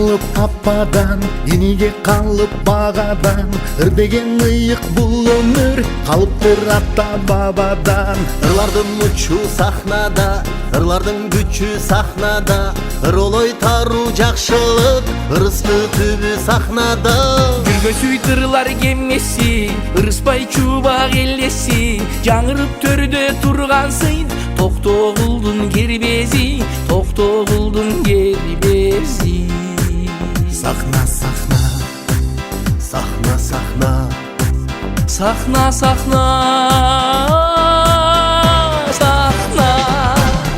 кылып ападан, иниге калып багадан. Ыр деген ыйык бул өмүр, калыптыр ата бабадан. Ырлардын учу сахнада, ырлардын күчү сахнада. Ыролой таруу жакшылык, ырыскы түбү сахнада. Жүргөсүй тырлар кемеси, ырыспай чубак элеси. Жаңырып төрдө тургансың, токтогулдун кербези, токтогулдун кербези. Сахна, сахна, Сахна, сахна, Сахна, сахна, сахна.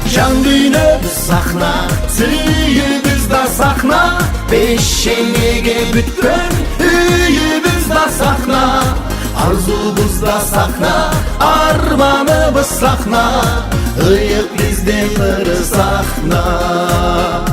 жан дүйнөбүз сахна, сүйүүбүз да сахна. Бешенеге бүткөн үйүбүз да сахна. Арзубуз да сахна, арманыбыз сахна. Ыйык бизден ыры сахна.